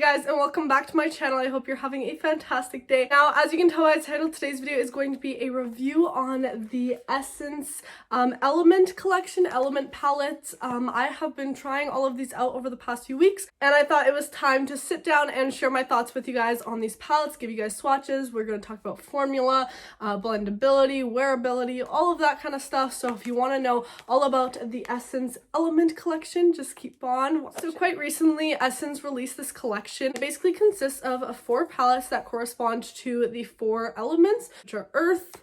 guys, and welcome back to my channel. I hope you're having a fantastic day. Now, as you can tell by the title, today's video is going to be a review on the Essence Element collection, Element palettes. I have been trying all of these out over the past few weeks, and I thought it was time to sit down and share my thoughts with you guys on these palettes, give you guys swatches. We're going to talk about formula, blendability, wearability, all of that kind of stuff. So if you want to know all about the Essence Element collection, just keep on. So quite recently, Essence released this collection. It basically consists of 4 palettes that correspond to the 4 elements, which are earth,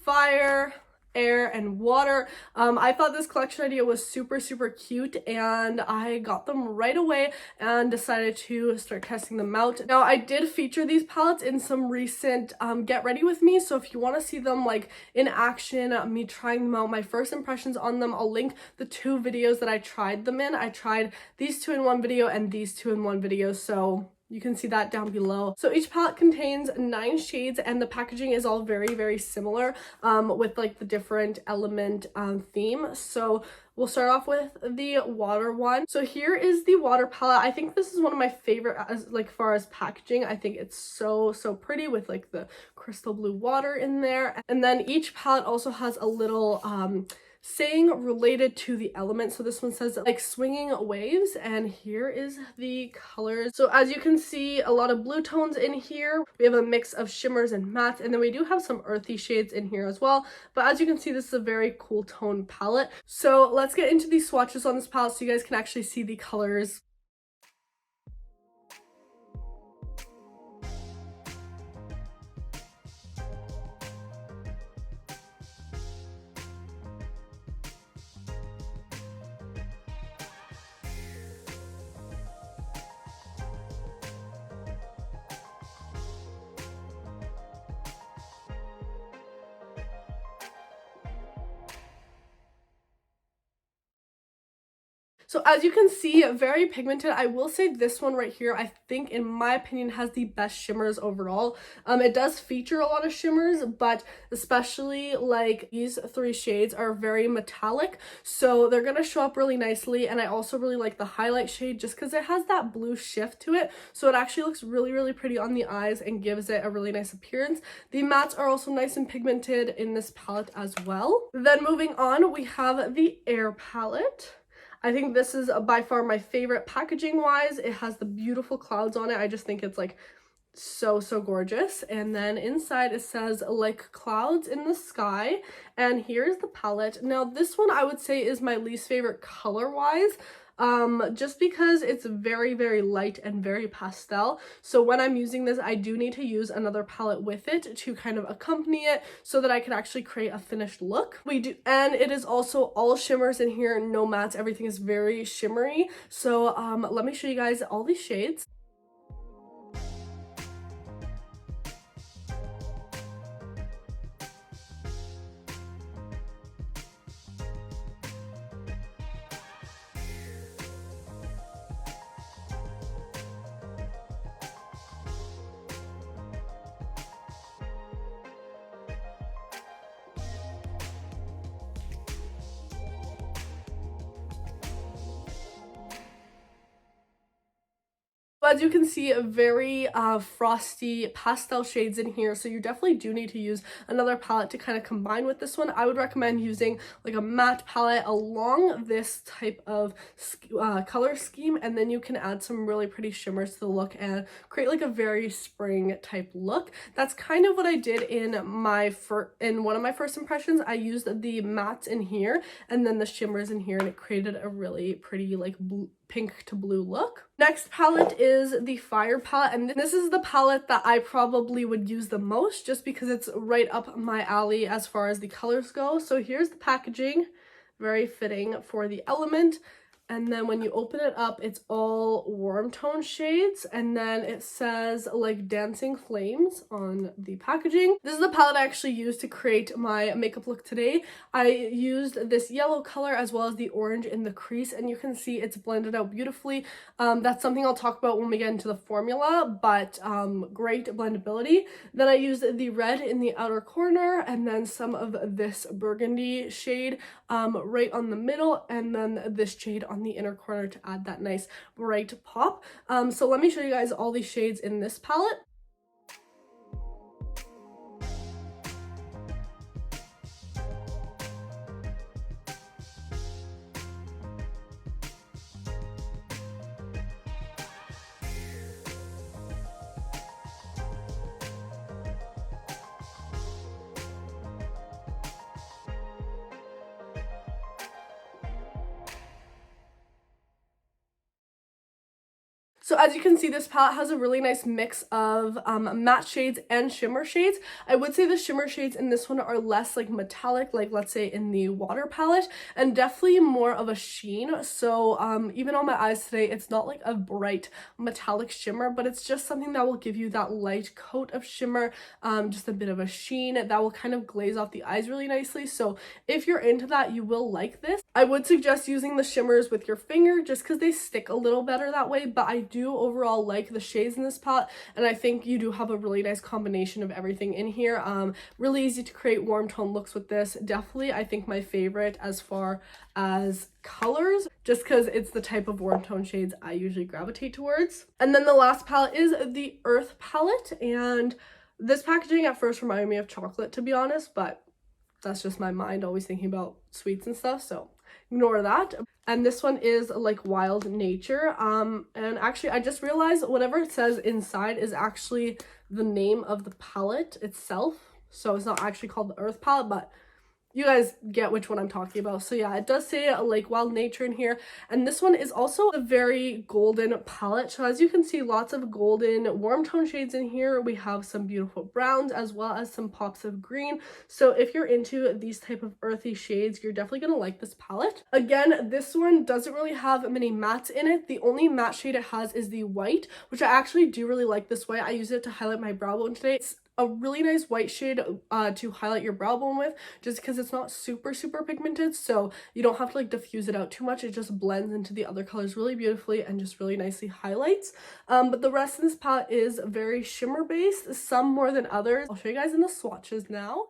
fire, air, and water. I thought this collection idea was super cute, and I got them right away and decided to start testing them out. Now, I did feature these palettes in some recent get ready with me, so if you want to see them like in action, me trying them out, my first impressions on them, I'll link the 2 videos that I tried them in. I tried these 2 in one video and these 2 in one video, so you can see that down below. So each palette contains 9 shades, and the packaging is all very similar with like the different element theme. So we'll start off with the water one. So here is the water palette. I think this is one of my favorite as far as packaging. I think it's so pretty with like the crystal blue water in there. And then each palette also has a little saying related to the element. So this one says like swinging waves, and here is the colors. So as you can see, a lot of blue tones in here. We have a mix of shimmers and mattes, and then we do have some earthy shades in here as well. But as you can see, this is a very cool tone palette. So let's get into these swatches on this palette so you guys can actually see the colors. So as you can see, very pigmented. I will say this one right here, I think in my opinion has the best shimmers overall. It does feature a lot of shimmers, but especially like these 3 shades are very metallic, so they're gonna show up really nicely. And I also really like the highlight shade just because it has that blue shift to it, so it actually looks really pretty on the eyes and gives it a really nice appearance. The mattes are also nice and pigmented in this palette as well. Then moving on, we have the air palette. I think this is by far my favorite packaging wise. It has the beautiful clouds on it. I just think it's like so gorgeous. And then inside it says like clouds in the sky, and here's the palette. Now this one I would say is my least favorite color wise, just because it's very light and very pastel. So when I'm using this, I do need to use another palette with it to kind of accompany it so that I can actually create a finished look. And it is also all shimmers in here, no mattes, everything is very shimmery. So let me show you guys all these shades. As you can see, very frosty pastel shades in here, so you definitely do need to use another palette to kind of combine with this one. I would recommend using like a matte palette along this type of color scheme, and then you can add some really pretty shimmers to the look and create like a very spring type look. That's kind of what I did in one of my first impressions. I used the mattes in here and then the shimmers in here, and it created a really pretty like pink to blue look. Next palette is the fire palette, and this is the palette that I probably would use the most just because it's right up my alley as far as the colors go. So here's the packaging, very fitting for the element. And then when you open it up, it's all warm tone shades, and then it says like dancing flames on the packaging. This is the palette I actually used to create my makeup look today. I used this yellow color as well as the orange in the crease, and you can see it's blended out beautifully. That's something I'll talk about when we get into the formula, but great blendability. Then I used the red in the outer corner, and then some of this burgundy shade right on the middle, and then this shade on on the inner corner to add that nice bright pop. So let me show you guys all these shades in this palette. So as you can see, this palette has a really nice mix of matte shades and shimmer shades. I would say the shimmer shades in this one are less like metallic, like let's say in the water palette, and definitely more of a sheen. So even on my eyes today, it's not like a bright metallic shimmer, but it's just something that will give you that light coat of shimmer, just a bit of a sheen that will kind of glaze off the eyes really nicely. So if you're into that, you will like this. I would suggest using the shimmers with your finger just because they stick a little better that way, but I do overall like the shades in this palette, and I think you do have a really nice combination of everything in here. Really easy to create warm tone looks with this. Definitely, I think my favorite as far as colors, just because it's the type of warm tone shades I usually gravitate towards. And then the last palette is the Earth palette, and this packaging at first reminded me of chocolate, to be honest, but that's just my mind always thinking about sweets and stuff, so ignore that. And this one is like Wild Nature, and actually I just realized whatever it says inside is actually the name of the palette itself, so it's not actually called the Earth palette, but you guys get which one I'm talking about. So yeah, it does say like Wild Nature in here, and this one is also a very golden palette. So as you can see, lots of golden warm tone shades in here. We have some beautiful browns as well as some pops of green. So if you're into these type of earthy shades, you're definitely gonna like this palette. Again, this one doesn't really have many mattes in it. The only matte shade it has is the white, which I actually do really like this white. I use it to highlight my brow bone today. It's a really nice white shade to highlight your brow bone with, just because it's not super pigmented, so you don't have to like diffuse it out too much. It just blends into the other colors really beautifully and just really nicely highlights. But the rest of this palette is very shimmer based, some more than others. I'll show you guys in the swatches now.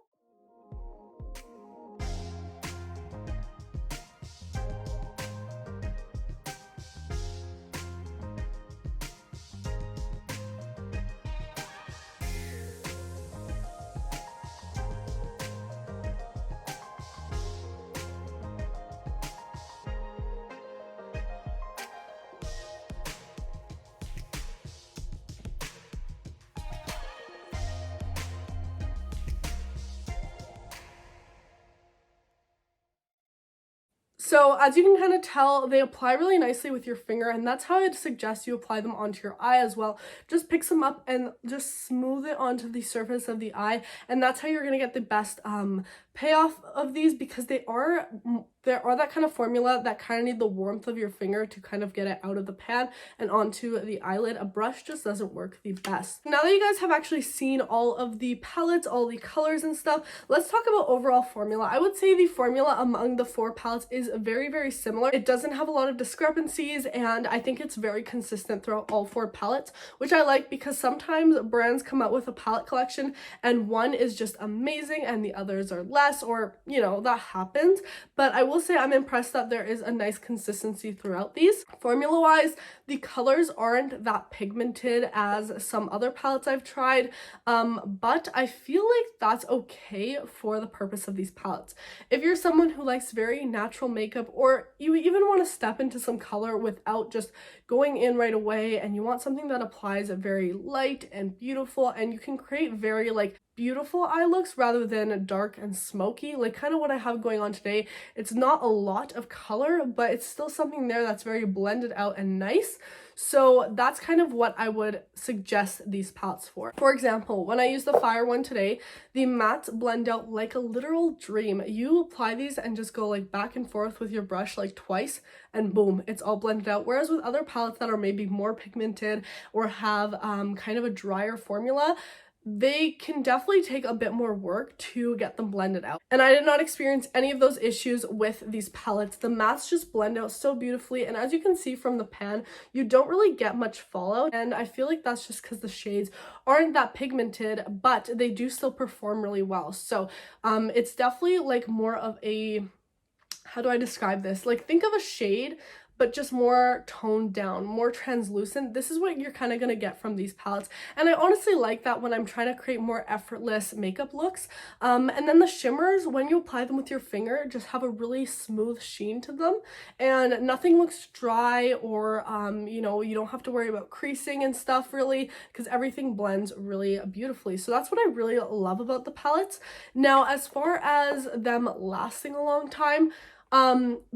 So as you can kind of tell, they apply really nicely with your finger, and that's how I'd suggest you apply them onto your eye as well. Just pick some up and just smooth it onto the surface of the eye, and that's how you're going to get the best payoff of these, because there are that kind of formula that kind of need the warmth of your finger to kind of get it out of the pan and onto the eyelid. A brush just doesn't work the best. Now that you guys have actually seen all of the palettes, all the colors and stuff, let's talk about overall formula. I would say the formula among the 4 palettes is very similar. It doesn't have a lot of discrepancies, and I think it's very consistent throughout all 4 palettes, which I like, because sometimes brands come out with a palette collection and one is just amazing and the others are less, or you know, that happens. But I will say I'm impressed that there is a nice consistency throughout these. Formula wise, the colors aren't that pigmented as some other palettes I've tried, but I feel like that's okay for the purpose of these palettes. If you're someone who likes very natural makeup, or you even want to step into some color without just going in right away, and you want something that applies very light and beautiful, and you can create very like beautiful eye looks rather than dark and smoky, like kind of what I have going on today. It's not a lot of color, but it's still something there that's very blended out and nice. So that's kind of what I would suggest these palettes for. For example, when I use the Fire one today, the mattes blend out like a literal dream. You apply these and just go like back and forth with your brush like twice, and boom, it's all blended out. Whereas with other palettes that are maybe more pigmented or have kind of a drier formula, they can definitely take a bit more work to get them blended out. And I did not experience any of those issues with these palettes. The mattes just blend out so beautifully, and as you can see from the pan, you don't really get much fallout, and I feel like that's just because the shades aren't that pigmented, but they do still perform really well. So it's definitely like more of a, how do I describe this? Like, think of a shade, but just more toned down, more translucent. This is what you're kind of going to get from these palettes. And I honestly like that when I'm trying to create more effortless makeup looks. And then the shimmers, when you apply them with your finger, just have a really smooth sheen to them, and nothing looks dry, or you know, you don't have to worry about creasing and stuff really, because everything blends really beautifully. So that's what I really love about the palettes. Now, as far as them lasting a long time,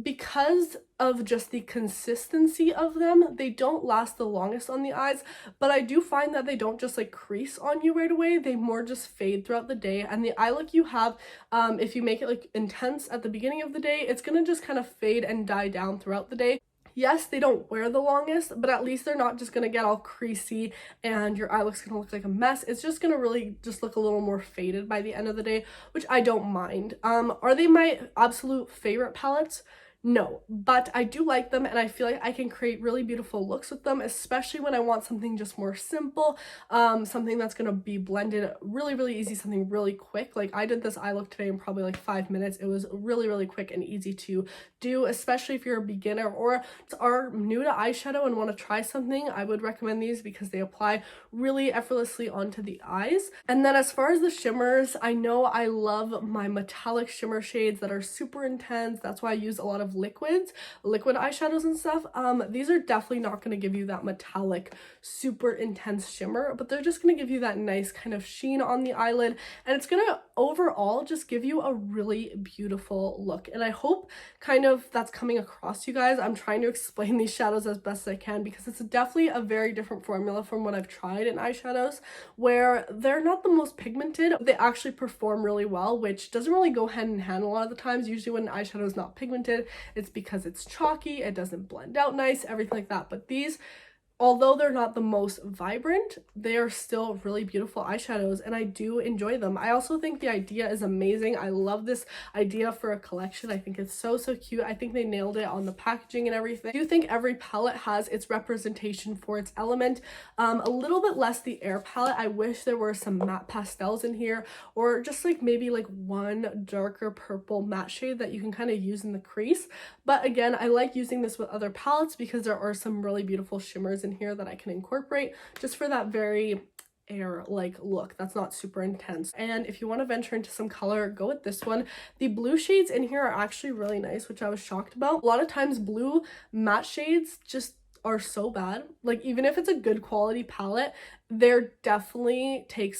because of just the consistency of them, they don't last the longest on the eyes, but I do find that they don't just like crease on you right away. They more just fade throughout the day, and the eye look you have, if you make it like intense at the beginning of the day, it's gonna just kind of fade and die down throughout the day. Yes, they don't wear the longest, but at least they're not just going to get all creasy and your eye looks going to look like a mess. It's just going to really just look a little more faded by the end of the day, which I don't mind. Are they my absolute favorite palettes? No, but I do like them, and I feel like I can create really beautiful looks with them, especially when I want something just more simple, something that's going to be blended really easy, something really quick. Like I did this eye look today in probably like 5 minutes. It was really quick and easy to do, especially if you're a beginner or are new to eyeshadow and want to try something. I would recommend these because they apply really effortlessly onto the eyes. And then as far as the shimmers, I know I love my metallic shimmer shades that are super intense. That's why I use a lot of liquid eyeshadows and stuff. These are definitely not going to give you that metallic super intense shimmer, but they're just going to give you that nice kind of sheen on the eyelid, and it's going to overall just give you a really beautiful look. And I hope kind of that's coming across to you guys. I'm trying to explain these shadows as best as I can because it's definitely a very different formula from what I've tried in eyeshadows, where they're not the most pigmented. They actually perform really well, which doesn't really go hand in hand a lot of the times. Usually when an eyeshadow is not pigmented, it's because it's chalky, it doesn't blend out nice, everything like that. But these, although they're not the most vibrant, they are still really beautiful eyeshadows, and I do enjoy them. I also think the idea is amazing. I love this idea for a collection. I think it's so cute. I think they nailed it on the packaging and everything. I do think every palette has its representation for its element. A little bit less the Air palette. I wish there were some matte pastels in here, or just like maybe like one darker purple matte shade that you can kind of use in the crease. But again, I like using this with other palettes because there are some really beautiful shimmers in here that I can incorporate just for that very Air-like look that's not super intense. And if you want to venture into some color, go with this one. The blue shades in here are actually really nice, which I was shocked about. A lot of times blue matte shades just are so bad. Like even if it's a good quality palette, they definitely take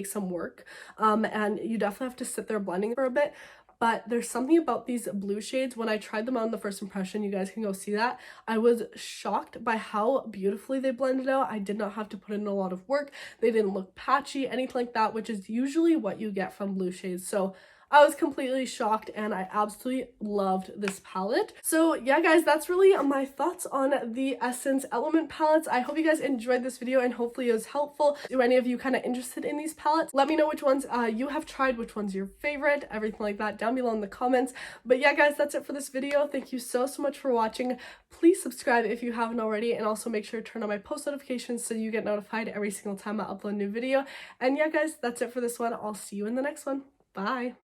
some work, and you definitely have to sit there blending for a bit. But there's something about these blue shades. When I tried them on the first impression, you guys can go see that, I was shocked by how beautifully they blended out. I did not have to put in a lot of work. They didn't look patchy, anything like that, which is usually what you get from blue shades. So I was completely shocked, and I absolutely loved this palette. So yeah, guys, that's really my thoughts on the Essence Element palettes. I hope you guys enjoyed this video, and hopefully it was helpful. Are any of you kind of interested in these palettes? Let me know which ones you have tried, which one's your favorite, everything like that down below in the comments. But yeah, guys, that's it for this video. Thank you so much for watching. Please subscribe if you haven't already, and also make sure to turn on my post notifications so you get notified every single time I upload a new video. And yeah, guys, that's it for this one. I'll see you in the next one. Bye.